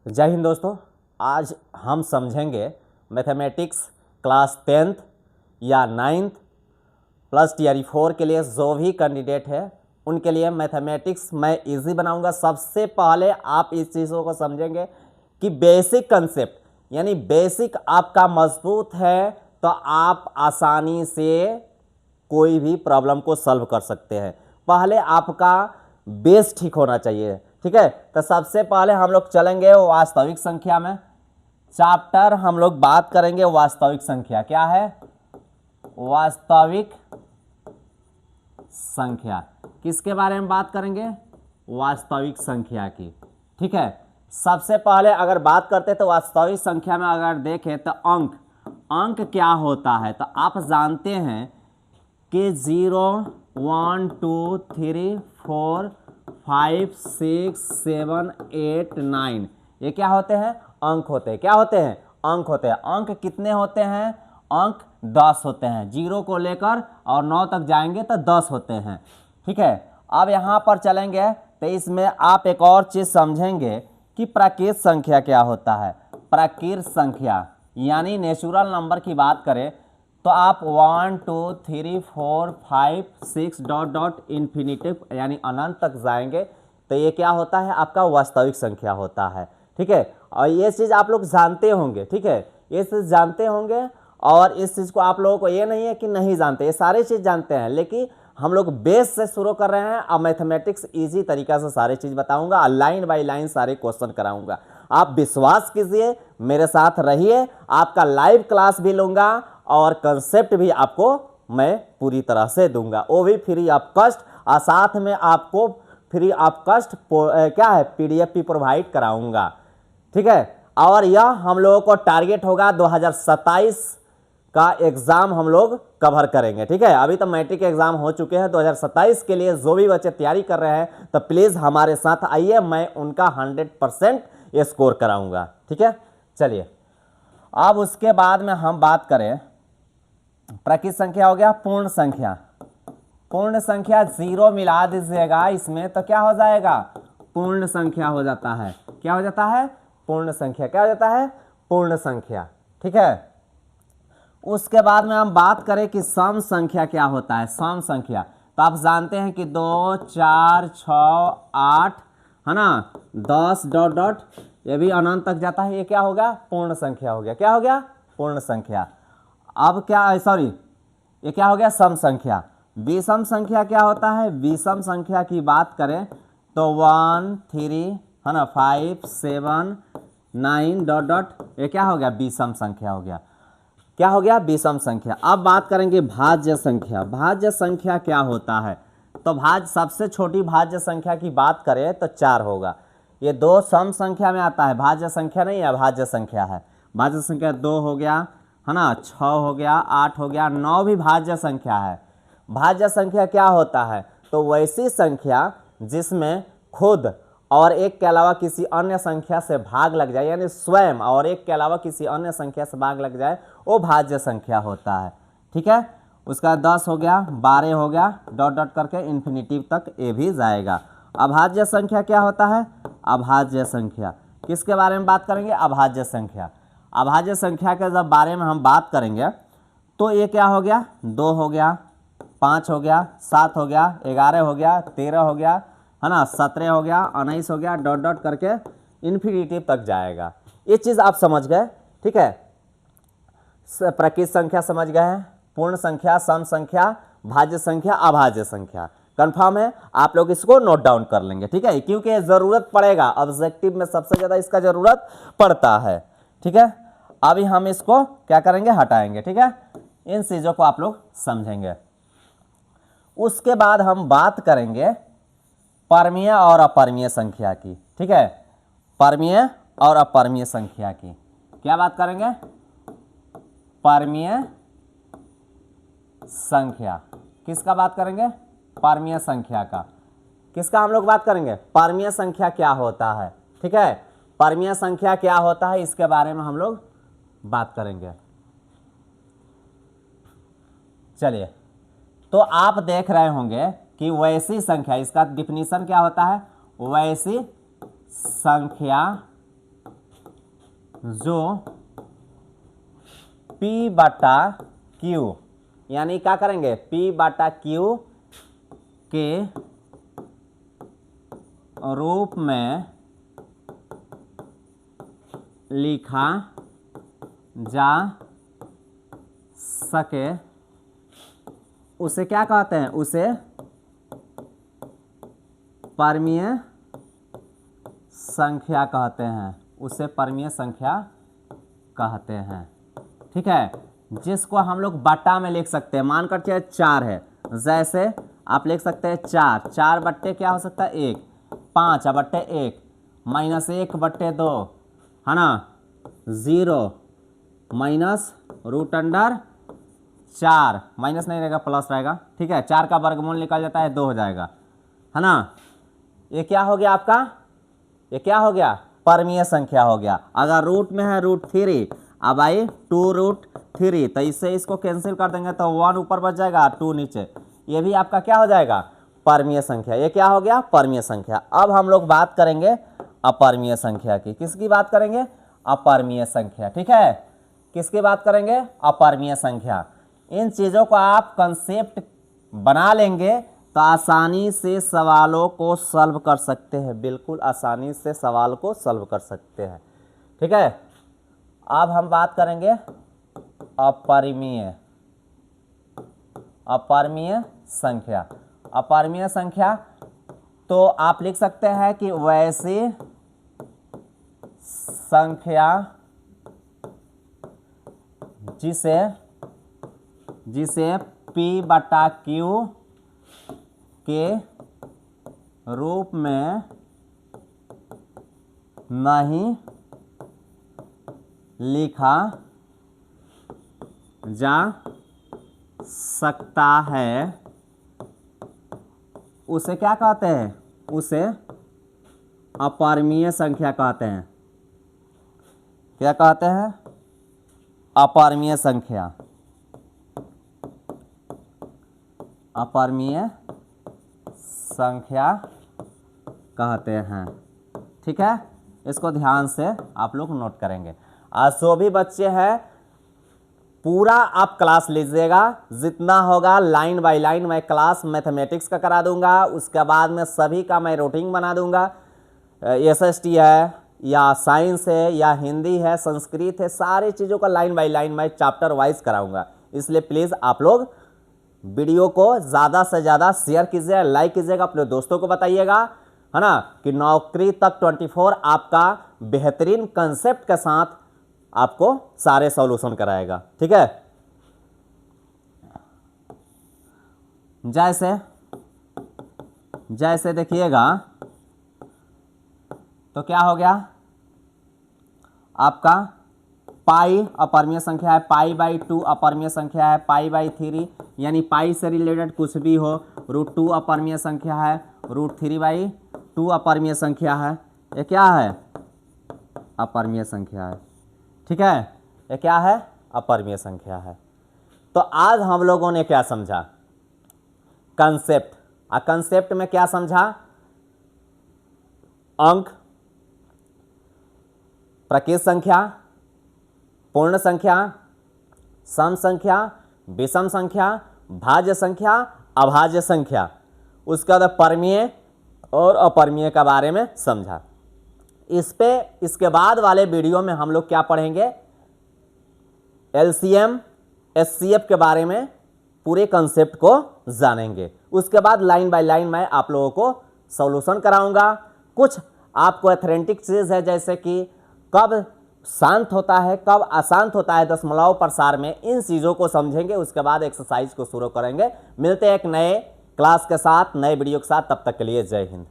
जय हिंद दोस्तों। आज हम समझेंगे मैथमेटिक्स क्लास 10th या 9th प्लस टीआरई 4 के लिए जो भी कैंडिडेट है उनके लिए मैथमेटिक्स मैं इजी बनाऊंगा। सबसे पहले आप इस चीज़ों को समझेंगे कि बेसिक कंसेप्ट यानी बेसिक आपका मजबूत है तो आप आसानी से कोई भी प्रॉब्लम को सॉल्व कर सकते हैं। पहले आपका बेस ठीक होना चाहिए, ठीक है। तो सबसे पहले हम लोग चलेंगे वास्तविक संख्या में। चैप्टर हम लोग बात करेंगे वास्तविक संख्या। क्या है? वास्तविक संख्या। किसके बारे में बात करेंगे? वास्तविक संख्या की, ठीक है। सबसे पहले अगर बात करते तो वास्तविक संख्या में अगर देखें तो अंक क्या होता है तो आप जानते हैं कि 0 1 2 3 4 5 6 7 8 9 ये क्या होते हैं? अंक होते हैं। क्या होते हैं? अंक होते हैं। अंक कितने होते हैं? अंक 10 होते हैं। 0 को लेकर और 9 तक जाएंगे तो 10 होते हैं, ठीक है। अब यहाँ पर चलेंगे तो इसमें आप एक और चीज़ समझेंगे कि प्राकृत संख्या क्या होता है। प्राकृत संख्या यानी नेचुरल नंबर की बात करें तो आप 1 2 3 4 5 6 डॉट डॉट इन्फिनिटिव यानी अनंत तक जाएंगे तो ये क्या होता है? आपका वास्तविक संख्या होता है, ठीक है। और ये चीज़ आप लोग जानते होंगे, ठीक है। ये चीज़ जानते होंगे और इस चीज़ को आप लोगों को ये नहीं है कि नहीं जानते, ये सारी चीज़ जानते हैं, लेकिन हम लोग बेस से शुरू कर रहे हैं। अब मैथमेटिक्स इजी तरीका से सारी चीज़ बताऊंगा, लाइन बाय लाइन सारे क्वेश्चन कराऊंगा। आप विश्वास कीजिए, मेरे साथ रहिए, आपका लाइव क्लास भी लूँगा और कंसेप्ट भी आपको मैं पूरी तरह से दूंगा, वो भी फ्री ऑफ कॉस्ट। और साथ में आपको फ्री ऑफ कॉस्ट क्या है? पीडीएफ भी प्रोवाइड कराऊंगा, ठीक है। और यह हम लोगों को टारगेट होगा 2027 का एग्ज़ाम हम लोग कवर करेंगे, ठीक है। अभी तो मैट्रिक एग्ज़ाम हो चुके हैं। 2027 के लिए जो भी बच्चे तैयारी कर रहे हैं तो प्लीज़ हमारे साथ आइए, मैं उनका 100% स्कोर कराऊंगा, ठीक है। चलिए अब उसके बाद में हम बात करें, प्राकृत संख्या हो गया। पूर्ण संख्या। पूर्ण संख्या 0 मिला दीजिएगा इसमें तो क्या हो जाएगा? पूर्ण संख्या हो जाता है। क्या हो जाता है? पूर्ण संख्या। क्या हो जाता है? पूर्ण संख्या, ठीक है। उसके बाद में हम बात करें कि सम संख्या क्या होता है। सम संख्या तो आप जानते हैं कि 2 4 6 8 है ना, 10 डॉट डॉट ये भी अनंत तक जाता है। ये क्या होगा? पूर्ण संख्या हो गया। क्या हो गया? पूर्ण संख्या। अब क्या, सॉरी, ये क्या हो गया? सम संख्या। विषम संख्या क्या होता है? विषम संख्या की बात करें तो 1 3 है ना, 5 7 9 डॉट डॉट ये क्या हो गया? विषम संख्या हो गया। क्या हो गया? विषम संख्या। अब बात करेंगे भाज्य संख्या। भाज्य संख्या क्या होता है तो सबसे छोटी भाज्य संख्या की बात करें तो 4 होगा। ये 2 सम संख्या में आता है, भाज्य संख्या नहीं है, भाज्य संख्या है। भाज्य संख्या 2 हो गया है ना, 6 हो गया, 8 हो गया, 9 भी भाज्य संख्या है। भाज्य संख्या क्या होता है तो वैसी संख्या जिसमें खुद और एक के अलावा किसी अन्य संख्या से भाग लग जाए, यानी स्वयं और एक के अलावा किसी अन्य संख्या से भाग लग जाए, वो भाज्य संख्या होता है, ठीक है। उसका 10 हो गया, 12 हो गया, डॉट डॉट करके इन्फिनिटिव तक ये भी जाएगा। अभाज्य संख्या क्या होता है? अभाज्य संख्या किसके बारे में बात करेंगे? अभाज्य संख्या। अभाज्य संख्या के जब बारे में हम बात करेंगे तो ये क्या हो गया? 2 हो गया, 5 हो गया, 7 हो गया, 11 हो गया, 13 हो गया है ना, 17 हो गया, 19 हो गया, डॉट डॉट करके इन्फिनिटिव तक जाएगा। ये चीज़ आप समझ गए, ठीक है। प्राकृत संख्या समझ गए हैं, पूर्ण संख्या, सम संख्या, भाज्य संख्या, अभाज्य संख्या। कंफर्म है? आप लोग इसको नोट डाउन कर लेंगे, ठीक है, क्योंकि ज़रूरत पड़ेगा। ऑब्जेक्टिव में सबसे ज़्यादा इसका ज़रूरत पड़ता है, ठीक है। अभी हम इसको क्या करेंगे? हटाएंगे, ठीक है। इन चीज़ों को आप लोग समझेंगे। उसके बाद हम बात करेंगे परमीय और अपरमीय संख्या की, ठीक है। परमीय और अपरमीय संख्या की क्या बात करेंगे? परमीय संख्या। किसका बात करेंगे? परमीय संख्या का। किसका हम लोग बात करेंगे? परमीय संख्या क्या होता है, ठीक है। परमीय संख्या क्या होता है इसके बारे में हम लोग बात करेंगे। चलिए, तो आप देख रहे होंगे कि वैसी संख्या, इसका डिफिनीशन क्या होता है? वैसी संख्या जो P बटा Q, यानी क्या करेंगे, P बटा Q के रूप में लिखा जा सके, उसे क्या कहते हैं, उसे परमीय संख्या कहते हैं, उसे परमीय संख्या कहते हैं। ठीक है, जिसको हम लोग बटा में लिख सकते हैं। मान कर चलिए 4 है, जैसे आप लिख सकते हैं 4 बट्टे क्या हो सकता है 1, 5 बट्टे 1 -1/2 है ना, 0 माइनस रूट अंडर 4, माइनस नहीं रहेगा प्लस रहेगा। ठीक है, 4 का वर्गमूल निकल जाता है 2 हो जाएगा, है ना। ये क्या हो गया आपका, ये क्या हो गया, परमीय संख्या हो गया। अगर रूट में है √3, अब आई 2√3, तो इससे इसको कैंसिल कर देंगे तो 1 ऊपर बच जाएगा, 2 नीचे, ये भी आपका क्या हो जाएगा, परमीय संख्या। ये क्या हो गया, परमीय संख्या। अब हम लोग बात करेंगे अपरमीय संख्या की। किसकी बात करेंगे, अपरमीय संख्या। ठीक है, किसकी बात करेंगे, अपरमीय संख्या। इन चीज़ों को आप कंसेप्ट बना लेंगे तो आसानी से सवालों को सॉल्व कर सकते हैं, बिल्कुल आसानी से सवाल को सॉल्व कर सकते हैं। ठीक है, अब हम बात करेंगे अपरिमेय, अपरिमेय संख्या। अपरिमेय संख्या तो आप लिख सकते हैं कि वैसी संख्या जिसे P बटा Q के रूप में नहीं लिखा जा सकता है, उसे क्या कहते हैं, उसे अपरिमेय संख्या कहते हैं। क्या कहते हैं, अपरिमेय संख्या, अपरिमेय संख्या कहते हैं। ठीक है, इसको ध्यान से आप लोग नोट करेंगे। आज जो भी बच्चे हैं पूरा आप क्लास लीजिएगा, जितना होगा लाइन बाय लाइन मैं क्लास मैथमेटिक्स का करा दूंगा, उसके बाद में सभी का मैं रूटीन बना दूंगा। SST है या साइंस है या हिंदी है, संस्कृत है, सारी चीज़ों का लाइन बाय लाइन मैं चैप्टर वाइज कराऊंगा। इसलिए प्लीज़ आप लोग वीडियो को ज़्यादा से ज़्यादा शेयर कीजिएगा, लाइक कीजिएगा, अपने दोस्तों को बताइएगा, है ना, कि नौकरी तक 24 आपका बेहतरीन कंसेप्ट के साथ आपको सारे सॉल्यूशन कराएगा। ठीक है, जैसे देखिएगा तो क्या हो गया आपका, पाई अपरिमेय संख्या है, π/2 अपरिमेय संख्या है, π/3 यानी पाई से रिलेटेड कुछ भी हो, √2 अपरिमेय संख्या है, √3/2 अपरिमेय संख्या है। ये क्या है, अपरिमेय संख्या है। ठीक है, ये क्या है, अपरिमेय संख्या है। तो आज हम लोगों ने क्या समझा, कंसेप्ट। कंसेप्ट में क्या समझा, अंक, प्रकृत संख्या, पूर्ण संख्या, सम संख्या, विषम संख्या, भाज्य संख्या, अभाज्य संख्या, उसके बाद परिमेय और अपरिमेय के बारे में समझा। इसके बाद वाले वीडियो में हम लोग क्या पढ़ेंगे, LCM SCF के बारे में पूरे कंसेप्ट को जानेंगे। उसके बाद लाइन बाय लाइन मैं आप लोगों को सॉल्यूशन कराऊंगा। कुछ आपको एथेरेटिक चीज़ है, जैसे कि कब शांत होता है, कब अशांत होता है दशमलव प्रसार में, इन चीज़ों को समझेंगे। उसके बाद एक्सरसाइज को शुरू करेंगे। मिलते हैं एक नए क्लास के साथ, नए वीडियो के साथ, तब तक के लिए जय हिंद।